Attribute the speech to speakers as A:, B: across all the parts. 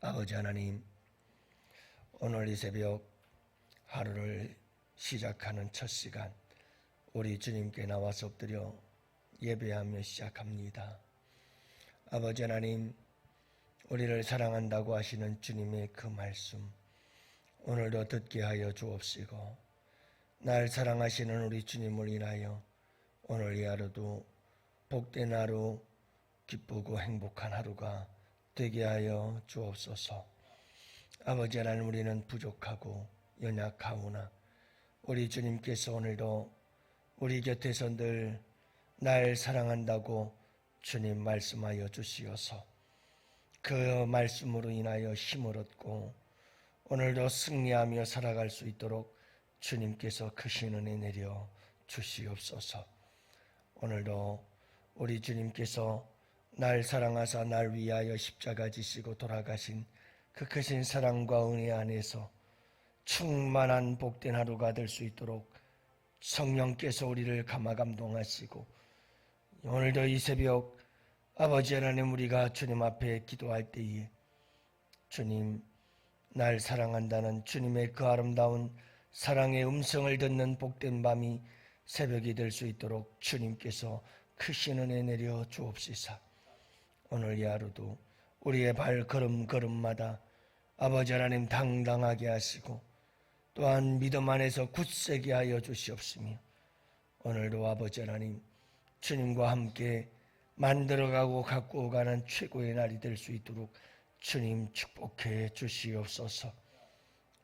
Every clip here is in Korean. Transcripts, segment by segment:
A: 아버지 하나님, 오늘 이 새벽 하루를 시작하는 첫 시간 우리 주님께 나와서 엎드려 예배하며 시작합니다. 아버지 하나님, 우리를 사랑한다고 하시는 주님의 그 말씀 오늘도 듣게 하여 주옵시고, 날 사랑하시는 우리 주님을 인하여 오늘 이 하루도 복된 하루, 기쁘고 행복한 하루가 되게 하여 주옵소서. 아버지 하나님, 우리는 부족하고 연약하오나 우리 주님께서 오늘도 우리 곁에서 늘 날 사랑한다고 주님 말씀하여 주시어서 그 말씀으로 인하여 힘을 얻고 오늘도 승리하며 살아갈 수 있도록 주님께서 크신 은혜 내려 주시옵소서. 오늘도 우리 주님께서 날 사랑하사 날 위하여 십자가 지시고 돌아가신 그 크신 사랑과 은혜 안에서 충만한 복된 하루가 될 수 있도록 성령께서 우리를 감화 감동하시고, 오늘도 이 새벽 아버지 하나님, 우리가 주님 앞에 기도할 때에 주님, 날 사랑한다는 주님의 그 아름다운 사랑의 음성을 듣는 복된 밤이 새벽이 될 수 있도록 주님께서 크신 은혜 내려 주옵시사. 오늘 이 하루도 우리의 발걸음걸음마다 아버지 하나님 당당하게 하시고 또한 믿음 안에서 굳세게 하여 주시옵시며, 오늘도 아버지 하나님 주님과 함께 만들어가고 갖고 가는 최고의 날이 될 수 있도록 주님 축복해 주시옵소서.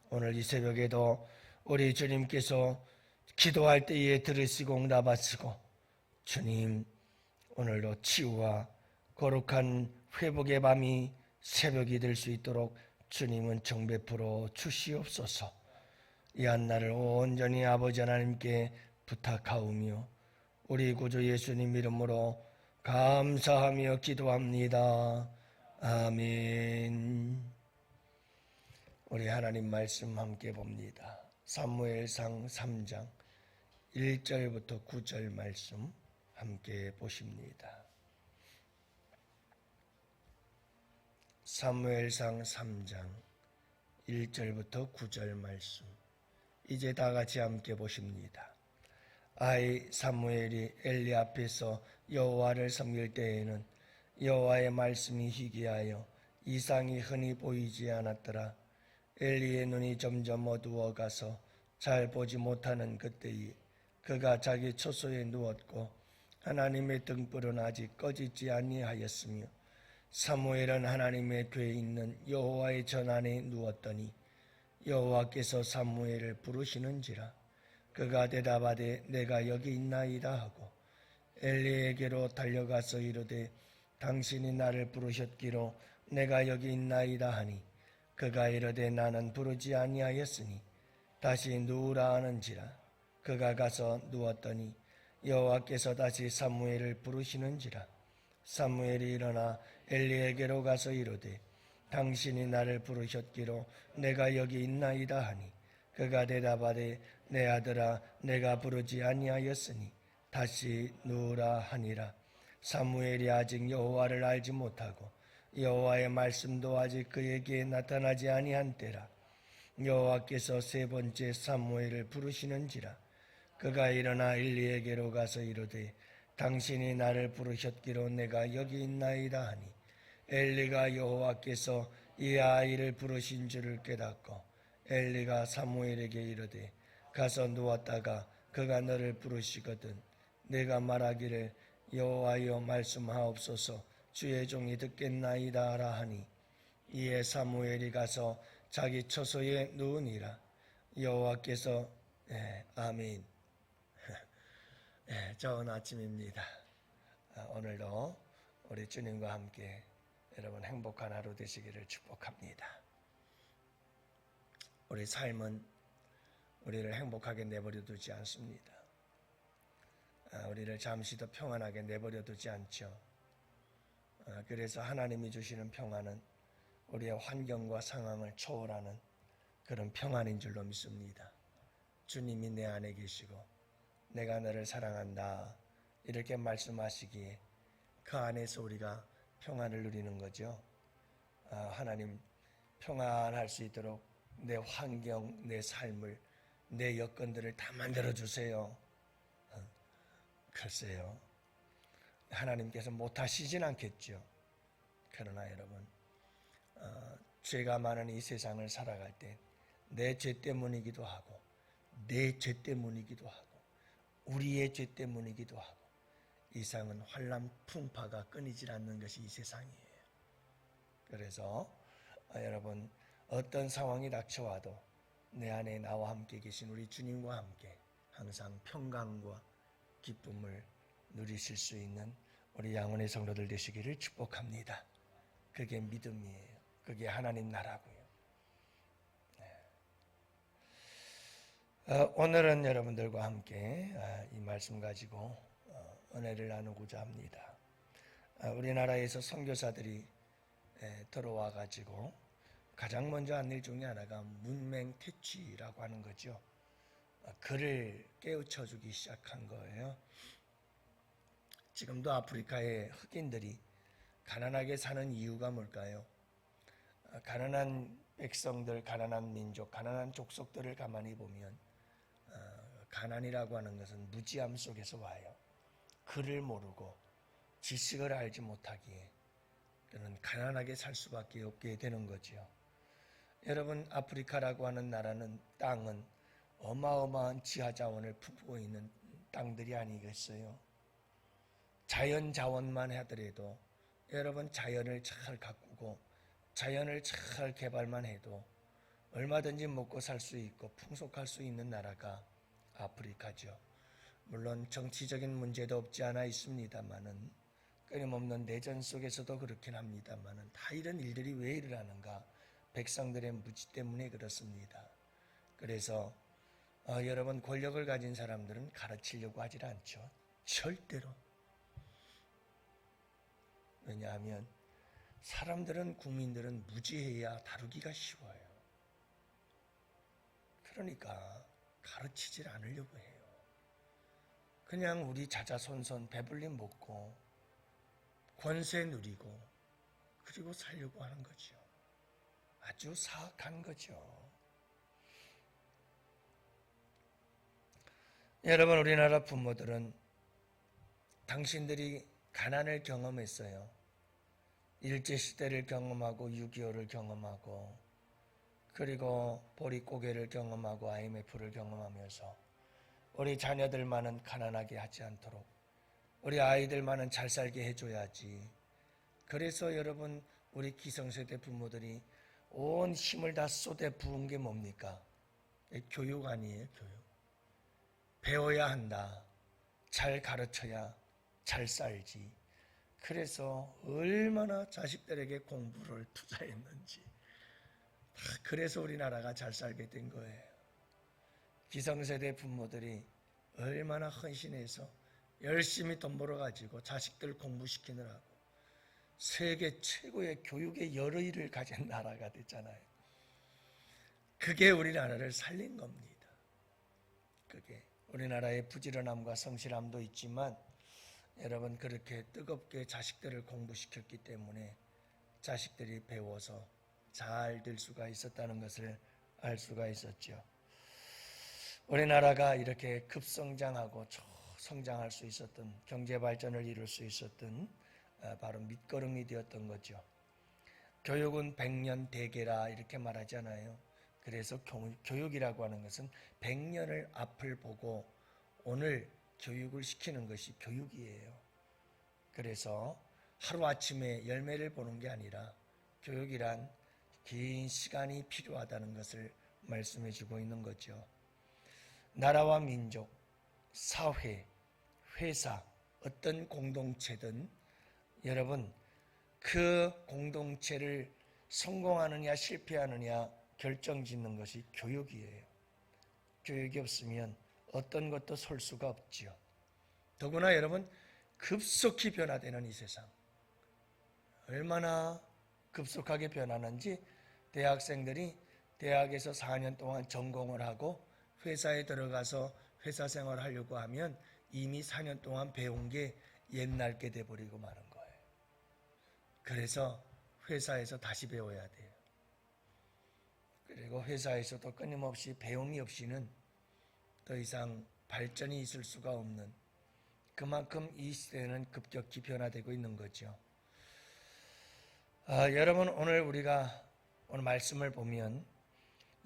A: 오늘 이 새벽에도 우리 주님께서 기도할 때에 들으시고 응답하시고, 주님 오늘도 치유와 거룩한 회복의 밤이 새벽이 될 수 있도록 주님은 정베풀어 주시옵소서. 이 한날을 온전히 아버지 하나님께 부탁하오며 우리 구주 예수님 이름으로 감사하며 기도합니다. 아멘. 우리 하나님 말씀 함께 봅니다. 사무엘상 3장 1절부터 9절 말씀 함께 보십니다. 사무엘상 3장 1절부터 9절 말씀, 이제 다 같이 함께 보십니다. 아이 사무엘이 엘리 앞에서 여호와를 섬길 때에는 여호와의 말씀이 희귀하여 이상이 흔히 보이지 않았더라. 엘리의 눈이 점점 어두워가서 잘 보지 못하는 그때에 그가 자기 처소에 누웠고 하나님의 등불은 아직 꺼지지 아니하였으며, 사무엘은 하나님의 궤에 있는 여호와의 전 안에 누웠더니 여호와께서 사무엘을 부르시는지라. 그가 대답하되 내가 여기 있나이다 하고 엘리에게로 달려가서 이르되 당신이 나를 부르셨기로 내가 여기 있나이다 하니, 그가 이르되 나는 부르지 아니하였으니 다시 누우라 하는지라. 그가 가서 누웠더니 여호와께서 다시 사무엘을 부르시는지라. 사무엘이 일어나 엘리에게로 가서 이르되 당신이 나를 부르셨기로 내가 여기 있나이다 하니, 그가 대답하되 내 아들아 내가 부르지 아니하였으니 다시 누우라 하니라. 사무엘이 아직 여호와를 알지 못하고 여호와의 말씀도 아직 그에게 나타나지 아니한 때라. 여호와께서 세 번째 사무엘을 부르시는지라. 그가 일어나 엘리에게로 가서 이르되 당신이 나를 부르셨기로 내가 여기 있나이다 하니, 엘리가 여호와께서 이 아이를 부르신 줄을 깨닫고 엘리가 사무엘에게 이르되 가서 누웠다가 그가 너를 부르시거든 내가 말하기를 여호와여 말씀하옵소서 주의 종이 듣겠나이다 하라 하니, 이에 사무엘이 가서 자기 처소에 누우니라. 여호와께서 아멘. 좋은 아침입니다. 오늘도 우리 주님과 함께 여러분 행복한 하루 되시기를 축복합니다. 우리 삶은 우리를 행복하게 내버려 두지 않습니다. 우리를 잠시 더 평안하게 내버려 두지 않죠. 그래서 하나님이 주시는 평안은 우리의 환경과 상황을 초월하는 그런 평안인 줄로 믿습니다. 주님이 내 안에 계시고 내가 너를 사랑한다 이렇게 말씀하시기에 그 안에서 우리가 평안을 누리는 거죠. 하나님 평안할 수 있도록 내 환경, 내 삶을, 내 여건들을 다 만들어 주세요. 글쎄요, 하나님께서 못하시진 않겠죠. 그러나 여러분, 죄가 많은 이 세상을 살아갈 때 내 죄 때문이기도 하고, 내 죄 때문이기도 하고, 우리의 죄 때문이기도 하고, 이상은 환난 풍파가 끊이질 않는 것이 이 세상이에요. 그래서 여러분, 어떤 상황이 닥쳐와도 내 안에 나와 함께 계신 우리 주님과 함께 항상 평강과 기쁨을 누리실 수 있는 우리 양원의 성도들 되시기를 축복합니다. 그게 믿음이에요. 그게 하나님 나라고요. 오늘은 여러분들과 함께 이 말씀 가지고 은혜를 나누고자 합니다. 우리나라에서 선교사들이 들어와 가지고 가장 먼저 한 일 중에 하나가 문맹퇴취라고 하는 거죠. 글을 깨우쳐주기 시작한 거예요. 지금도 아프리카의 흑인들이 가난하게 사는 이유가 뭘까요? 가난한 백성들, 가난한 민족, 가난한 족속들을 가만히 보면 가난이라고 하는 것은 무지함 속에서 와요. 글을 모르고 지식을 알지 못하기에 그는 가난하게 살 수밖에 없게 되는 거죠. 여러분, 아프리카라고 하는 나라는 땅은 어마어마한 지하자원을 품고 있는 땅들이 아니겠어요? 자연 자원만 하더라도 여러분, 자연을 잘 가꾸고 자연을 잘 개발만 해도 얼마든지 먹고 살 수 있고 풍속할 수 있는 나라가 아프리카죠. 물론 정치적인 문제도 없지 않아 있습니다만은, 끊임없는 내전 속에서도 그렇긴 합니다만은, 다 이런 일들이 왜 일어나는가? 백성들의 무지 때문에 그렇습니다. 그래서 여러분, 권력을 가진 사람들은 가르치려고 하질 않죠. 절대로. 왜냐하면 사람들은, 국민들은 무지해야 다루기가 쉬워요. 그러니까 가르치질 않으려고 해요. 그냥 우리 자자손손 배불리 먹고 권세 누리고 그리고 살려고 하는 거죠. 아주 사악한 거죠. 여러분, 우리나라 부모들은 당신들이 가난을 경험했어요. 일제시대를 경험하고 6.25를 경험하고 그리고 보릿고개를 경험하고 IMF를 경험하면서 우리 자녀들만은 가난하게 하지 않도록 우리 아이들만은 잘 살게 해줘야지. 그래서 여러분, 우리 기성세대 부모들이 온 힘을 다 쏟아 부은 게 뭡니까? 교육 아니에요, 교육. 배워야 한다. 잘 가르쳐야 잘 살지. 그래서 얼마나 자식들에게 공부를 투자했는지. 그래서 우리나라가 잘 살게 된 거예요. 기성세대 부모들이 얼마나 헌신해서 열심히 돈 벌어가지고 자식들 공부시키느라고 세계 최고의 교육의 열의를 가진 나라가 됐잖아요. 그게 우리나라를 살린 겁니다. 그게 우리나라의 부지런함과 성실함도 있지만 여러분, 그렇게 뜨겁게 자식들을 공부시켰기 때문에 자식들이 배워서 잘 될 수가 있었다는 것을 알 수가 있었죠. 우리나라가 이렇게 급성장하고 성장할 수 있었던, 경제 발전을 이룰 수 있었던 바로 밑거름이 되었던 거죠. 교육은 백년 대계라 이렇게 말하잖아요. 그래서 교육이라고 하는 것은 100년을 앞을 보고 오늘 교육을 시키는 것이 교육이에요. 그래서 하루아침에 열매를 보는 게 아니라 교육이란 긴 시간이 필요하다는 것을 말씀해 주고 있는 거죠. 나라와 민족, 사회, 회사, 어떤 공동체든 여러분, 그 공동체를 성공하느냐 실패하느냐 결정짓는 것이 교육이에요. 교육이 없으면 어떤 것도 설 수가 없지요. 더구나 여러분, 급속히 변화되는 이 세상, 얼마나 급속하게 변하는지 대학생들이 대학에서 4년 동안 전공을 하고 회사에 들어가서 회사 생활을 하려고 하면 이미 4년 동안 배운 게 옛날 게 돼버리고 마는 거예요. 그래서 회사에서 다시 배워야 돼요. 그리고 회사에서도 끊임없이 배움이 없이는 더 이상 발전이 있을 수가 없는, 그만큼 이 시대는 급격히 변화되고 있는 거죠. 여러분, 우리가 오늘 말씀을 보면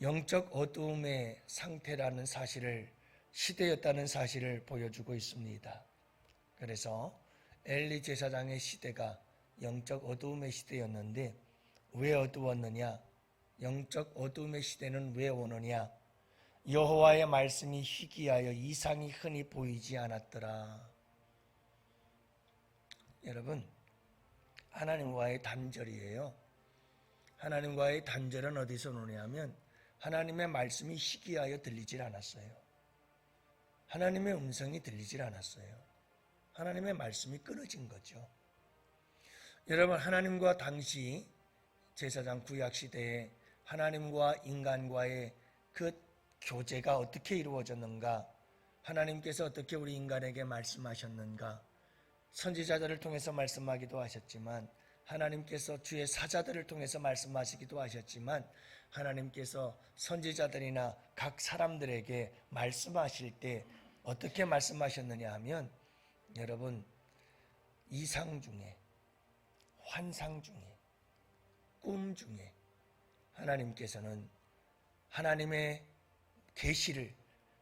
A: 영적 어두움의 상태라는 사실을, 시대였다는 사실을 보여주고 있습니다. 그래서 엘리 제사장의 시대가 영적 어두움의 시대였는데 왜 어두웠느냐? 영적 어두움의 시대는 왜 오느냐? 여호와의 말씀이 희귀하여 이상이 흔히 보이지 않았더라. 여러분, 하나님과의 단절이에요. 하나님과의 단절은 어디서 오냐면 하나님의 말씀이 희귀하여 들리질 않았어요. 하나님의 음성이 들리질 않았어요. 하나님의 말씀이 끊어진 거죠. 여러분, 하나님과 당시 제사장 구약 시대에 하나님과 인간과의 그 교제가 어떻게 이루어졌는가? 하나님께서 어떻게 우리 인간에게 말씀하셨는가? 선지자들을 통해서 말씀하기도 하셨지만, 하나님께서 주의 사자들을 통해서 말씀하시기도 하셨지만, 하나님께서 선지자들이나 각 사람들에게 말씀하실 때 어떻게 말씀하셨느냐 하면, 여러분, 이상 중에, 환상 중에, 꿈 중에 하나님께서는 하나님의 계시를,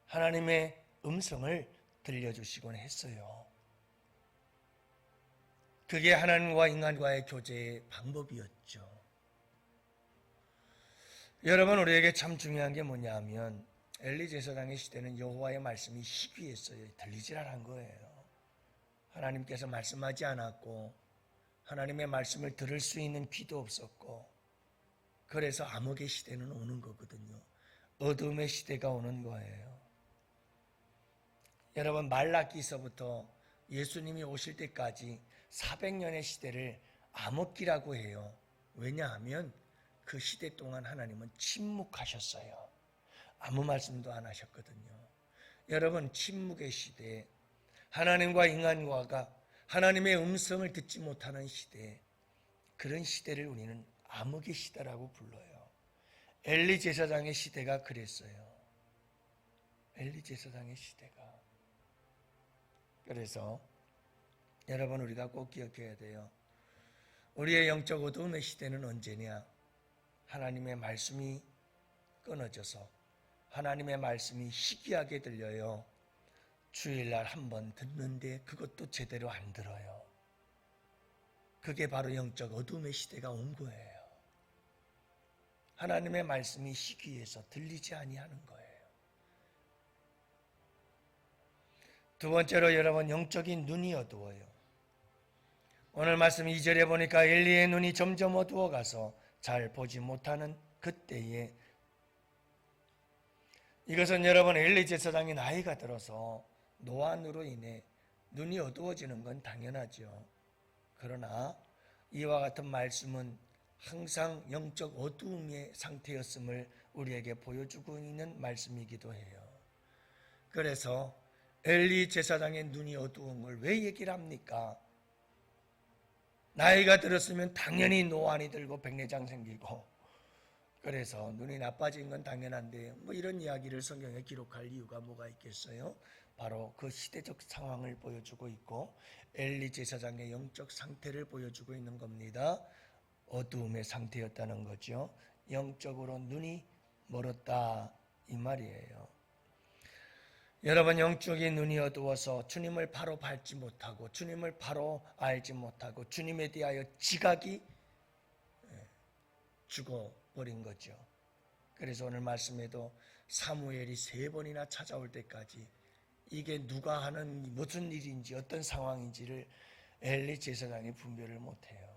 A: 하나님의 음성을 들려주시곤 했어요. 그게 하나님과 인간과의 교제의 방법이었죠. 여러분, 우리에게 참 중요한 게 뭐냐 하면 엘리 제사장의 시대는 여호와의 말씀이 희귀했어요. 들리질 않은 거예요. 하나님께서 말씀하지 않았고 하나님의 말씀을 들을 수 있는 귀도 없었고, 그래서 암흑의 시대는 오는 거거든요. 어둠의 시대가 오는 거예요. 여러분, 말라기서부터 예수님이 오실 때까지 400년의 시대를 암흑기라고 해요. 왜냐하면 그 시대 동안 하나님은 침묵하셨어요. 아무 말씀도 안 하셨거든요. 여러분, 침묵의 시대, 하나님과 인간과가 하나님의 음성을 듣지 못하는 시대, 그런 시대를 우리는 암흑의 시대라고 불러요. 엘리 제사장의 시대가 그랬어요. 엘리 제사장의 시대가. 그래서 여러분, 우리가 꼭 기억해야 돼요. 우리의 영적 어두움의 시대는 언제냐? 하나님의 말씀이 끊어져서 하나님의 말씀이 희귀하게 들려요. 주일날 한번 듣는데 그것도 제대로 안 들어요. 그게 바로 영적 어둠의 시대가 온 거예요. 하나님의 말씀이 희귀해서 들리지 아니하는 거예요. 두 번째로 여러분, 영적인 눈이 어두워요. 오늘 말씀 2절에 보니까 엘리의 눈이 점점 어두워가서 잘 보지 못하는 그때에, 이것은 여러분 엘리 제사장이 나이가 들어서 노안으로 인해 눈이 어두워지는 건 당연하죠. 그러나 이와 같은 말씀은 항상 영적 어두움의 상태였음을 우리에게 보여주고 있는 말씀이기도 해요. 그래서 엘리 제사장의 눈이 어두운 걸 왜 얘기를 합니까? 나이가 들었으면 당연히 노안이 들고 백내장 생기고, 그래서 눈이 나빠진 건 당연한데 이런 이야기를 성경에 기록할 이유가 뭐가 있겠어요? 바로 그 시대적 상황을 보여주고 있고 엘리 제사장의 영적 상태를 보여주고 있는 겁니다. 어두움의 상태였다는 거죠. 영적으로 눈이 멀었다, 이 말이에요. 여러분, 영적인 눈이 어두워서 주님을 바로 밟지 못하고 주님을 바로 알지 못하고 주님에 대하여 지각이 죽어버린 거죠. 그래서 오늘 말씀에도 사무엘이 3번이나 찾아올 때까지 이게 누가 하는 무슨 일인지 어떤 상황인지를 엘리 제사장이 분별을 못해요.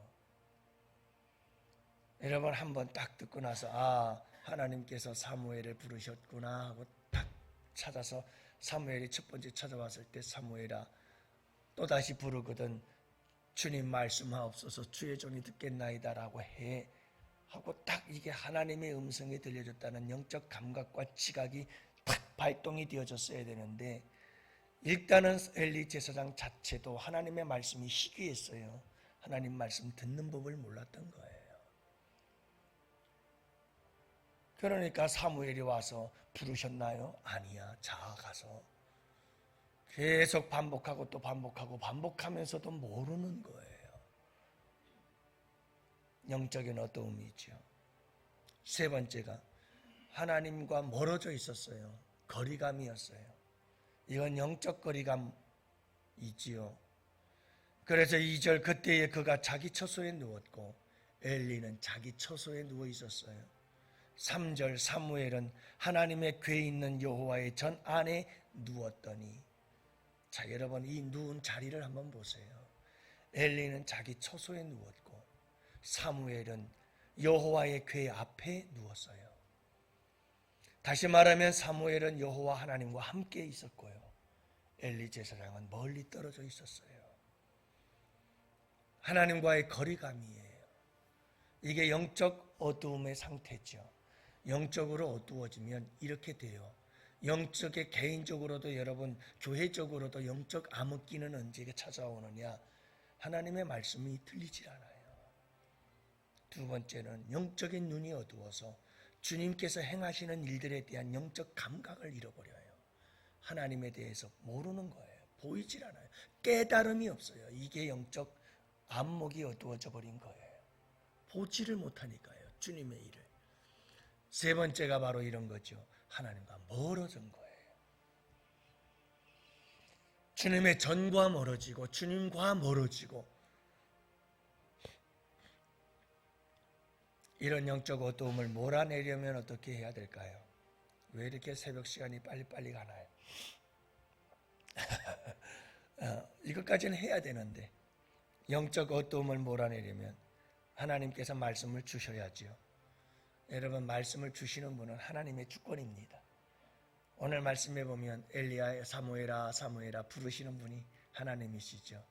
A: 여러분, 한번 딱 듣고 나서 하나님께서 사무엘을 부르셨구나 하고 딱 찾아서 사무엘이 첫 번째 찾아왔을 때, 사무엘아, 또다시 부르거든 주님 말씀하옵소서, 주의 종이 듣겠나이다 라고 해 하고 딱 이게 하나님의 음성이 들려줬다는 영적 감각과 지각이 딱 발동이 되어졌어야 되는데, 일단은 엘리 제사장 자체도 하나님의 말씀이 희귀했어요. 하나님 말씀 듣는 법을 몰랐던 거예요. 그러니까 사무엘이 와서 부르셨나요? 아니야. 자가서 계속 반복하고 또 반복하고 반복하면서도 모르는 거예요. 영적인 어두움이죠. 세 번째가 하나님과 멀어져 있었어요. 거리감이었어요. 이건 영적 거리감이지요. 그래서 2절 그때에 그가 자기 처소에 누웠고 엘리는 자기 처소에 누워 있었어요. 3절 사무엘은 하나님의 궤에 있는 여호와의 전 안에 누웠더니, 자, 여러분 이 누운 자리를 한번 보세요. 엘리는 자기 처소에 누웠고 사무엘은 여호와의 궤 앞에 누웠어요. 다시 말하면 사무엘은 여호와 하나님과 함께 있었고요, 엘리 제사장은 멀리 떨어져 있었어요. 하나님과의 거리감이에요. 이게 영적 어두움의 상태죠. 영적으로 어두워지면 이렇게 돼요. 영적에 개인적으로도 여러분 교회적으로도 영적 암흑기는 언제 찾아오느냐? 하나님의 말씀이 들리질 않아요. 두 번째는 영적인 눈이 어두워서 주님께서 행하시는 일들에 대한 영적 감각을 잃어버려요. 하나님에 대해서 모르는 거예요. 보이질 않아요. 깨달음이 없어요. 이게 영적 안목이 어두워져 버린 거예요. 보지를 못하니까요, 주님의 일을. 세 번째가 바로 이런 거죠. 하나님과 멀어진 거예요. 주님의 전과 멀어지고 주님과 멀어지고, 이런 영적 어두움을 몰아내려면 어떻게 해야 될까요? 왜 이렇게 새벽 시간이 빨리빨리 가나요? 이것까지는 해야 되는데, 영적 어두움을 몰아내려면 하나님께서 말씀을 주셔야죠. 여러분, 말씀을 주시는 분은 하나님의 주권입니다. 오늘 말씀에 보면 엘리야 사무엘아 사무엘아 부르시는 분이 하나님이시죠.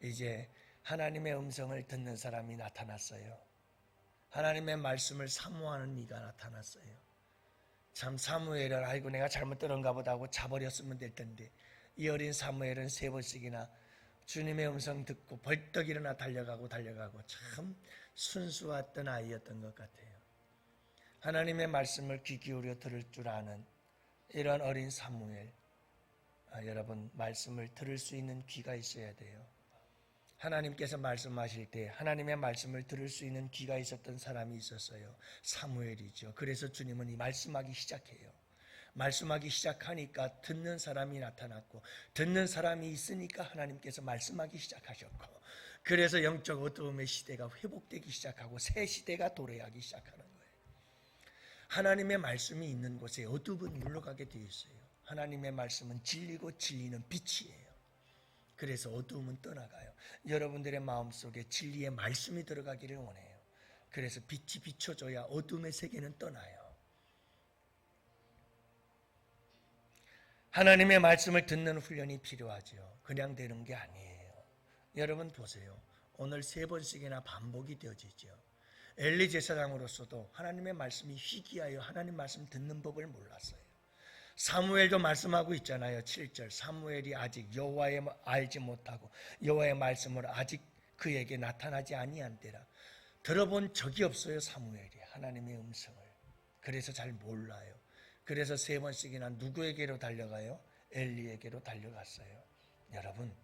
A: 이제 하나님의 음성을 듣는 사람이 나타났어요. 하나님의 말씀을 사모하는 이가 나타났어요. 참 사무엘은 아이고 내가 잘못 들은가 보다 하고 자버렸으면 될 텐데, 이 어린 사무엘은 3번씩이나 주님의 음성 듣고 벌떡 일어나 달려가고 참 순수했던 아이였던 것 같아요. 하나님의 말씀을 귀 기울여 들을 줄 아는 이런 어린 사무엘, 여러분 말씀을 들을 수 있는 귀가 있어야 돼요. 하나님께서 말씀하실 때 하나님의 말씀을 들을 수 있는 귀가 있었던 사람이 있었어요. 사무엘이죠. 그래서 주님은 이 말씀하기 시작해요. 말씀하기 시작하니까 듣는 사람이 나타났고, 듣는 사람이 있으니까 하나님께서 말씀하기 시작하셨고, 그래서 영적 어두움의 시대가 회복되기 시작하고 새 시대가 도래하기 시작하는 거예요. 하나님의 말씀이 있는 곳에 어둠은 물러가게 되어 있어요. 하나님의 말씀은 진리고 진리는 빛이에요. 그래서 어두움은 떠나가요. 여러분들의 마음속에 진리의 말씀이 들어가기를 원해요. 그래서 빛이 비춰져야 어둠의 세계는 떠나요. 하나님의 말씀을 듣는 훈련이 필요하죠. 그냥 되는 게 아니에요. 여러분 보세요. 오늘 3번씩이나 반복이 되어지죠. 엘리 제사장으로서도 하나님의 말씀이 희귀하여 하나님 말씀 듣는 법을 몰랐어요. 사무엘도 말씀하고 있잖아요. 7절 사무엘이 아직 여호와의 알지 못하고 여호와의 말씀을 아직 그에게 나타나지 아니한 때라. 들어본 적이 없어요. 사무엘이 하나님의 음성을. 그래서 잘 몰라요. 그래서 3번씩이나 누구에게로 달려가요? 엘리에게로 달려갔어요. 여러분,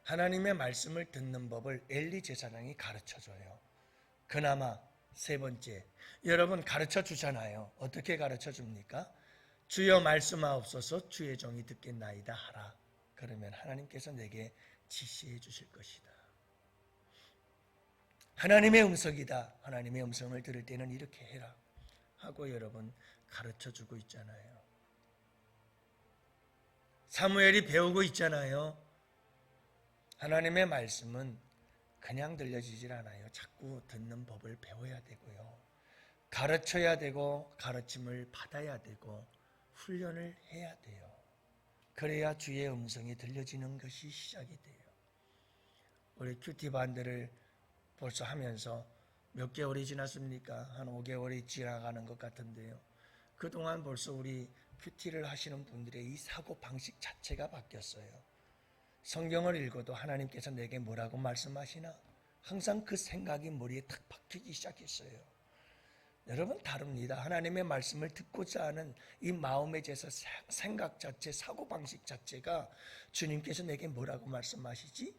A: 하나님의 말씀을 듣는 법을 엘리 제사장이 가르쳐줘요. 그나마 3번째, 여러분 가르쳐 주잖아요. 어떻게 가르쳐 줍니까? 주여 말씀하옵소서 주의 종이 듣겠나이다 하라. 그러면 하나님께서 내게 지시해 주실 것이다. 하나님의 음성이다. 하나님의 음성을 들을 때는 이렇게 해라 하고 여러분 가르쳐주고 있잖아요. 사무엘이 배우고 있잖아요. 하나님의 말씀은 그냥 들려지질 않아요. 자꾸 듣는 법을 배워야 되고요. 가르쳐야 되고 가르침을 받아야 되고 훈련을 해야 돼요. 그래야 주의 음성이 들려지는 것이 시작이 돼요. 우리 큐티 반대를 벌써 하면서 몇 개월이 지났습니까? 한 5개월이 지나가는 것 같은데요. 그동안 벌써 우리 큐티를 하시는 분들의 이 사고방식 자체가 바뀌었어요. 성경을 읽어도 하나님께서 내게 뭐라고 말씀하시나? 항상 그 생각이 머리에 탁 박히기 시작했어요. 여러분 다릅니다. 하나님의 말씀을 듣고자 하는 이 마음의 제서 생각 자체, 사고방식 자체가 주님께서 내게 뭐라고 말씀하시지?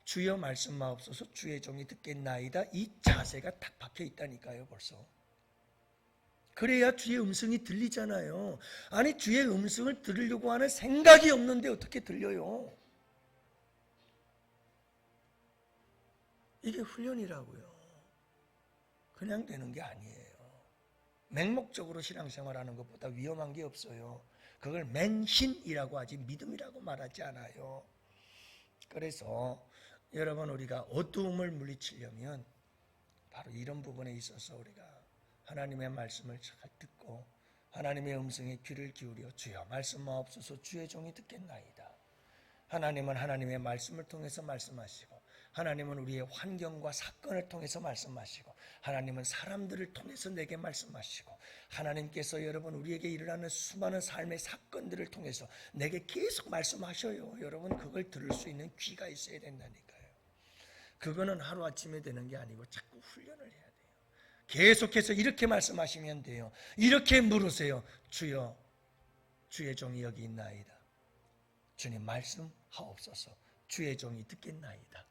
A: 주여 말씀하옵소서 주의 종이 듣겠나이다. 이 자세가 딱 박혀 있다니까요 벌써. 그래야 주의 음성이 들리잖아요. 아니 주의 음성을 들으려고 하는 생각이 없는데 어떻게 들려요? 이게 훈련이라고요. 그냥 되는 게 아니에요. 맹목적으로 신앙생활하는 것보다 위험한 게 없어요. 그걸 맹신이라고 하지 믿음이라고 말하지 않아요. 그래서 여러분 우리가 어두움을 물리치려면 바로 이런 부분에 있어서 우리가 하나님의 말씀을 잘 듣고 하나님의 음성에 귀를 기울여 주여 말씀하옵소서 주의 종이 듣겠나이다. 하나님은 하나님의 말씀을 통해서 말씀하시고 하나님은 우리의 환경과 사건을 통해서 말씀하시고 하나님은 사람들을 통해서 내게 말씀하시고 하나님께서 여러분 우리에게 일어나는 수많은 삶의 사건들을 통해서 내게 계속 말씀하셔요. 여러분 그걸 들을 수 있는 귀가 있어야 된다니까요. 그거는 하루아침에 되는 게 아니고 자꾸 훈련을 해야 돼요. 계속해서 이렇게 말씀하시면 돼요. 이렇게 물으세요. 주여 주의 종이 여기 있나이다. 주님 말씀하옵소서 주의 종이 듣겠나이다.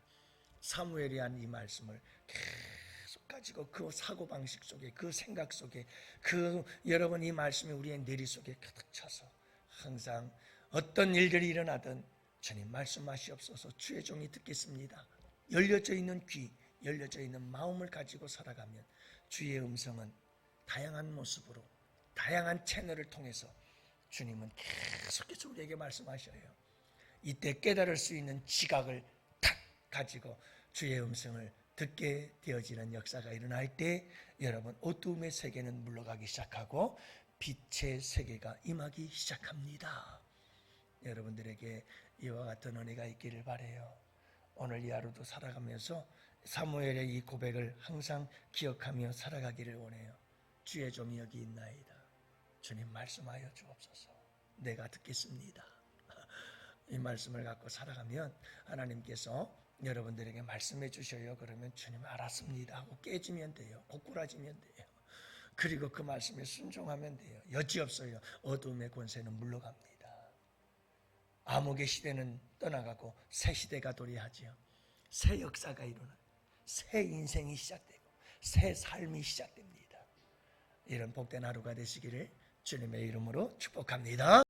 A: 사무엘이 한 이 말씀을 계속 가지고 그 사고방식 속에 그 생각 속에 그 여러분 이 말씀이 우리의 내리 속에 가득 차서 항상 어떤 일들이 일어나든 주님 말씀하시옵소서 주의 종이 듣겠습니다. 열려져 있는 귀, 열려져 있는 마음을 가지고 살아가면 주의 음성은 다양한 모습으로 다양한 채널을 통해서 주님은 계속해서 우리에게 말씀하셔요. 이때 깨달을 수 있는 지각을 탁 가지고 주의 음성을 듣게 되어지는 역사가 일어날 때 여러분 어두움의 세계는 물러가기 시작하고 빛의 세계가 임하기 시작합니다. 여러분들에게 이와 같은 은혜가 있기를 바라요. 오늘 이 하루도 살아가면서 사무엘의 이 고백을 항상 기억하며 살아가기를 원해요. 주의 종이 여기 있나이다. 주님 말씀하여 주옵소서. 내가 듣겠습니다. 이 말씀을 갖고 살아가면 하나님께서 여러분들에게 말씀해 주셔요. 그러면 주님 알았습니다 하고 깨지면 돼요. 고꾸라지면 돼요. 그리고 그 말씀에 순종하면 돼요. 여지없어요. 어둠의 권세는 물러갑니다. 암흑의 시대는 떠나가고 새 시대가 도래하지요. 새 역사가 일어나요. 새 인생이 시작되고 새 삶이 시작됩니다. 이런 복된 하루가 되시기를 주님의 이름으로 축복합니다.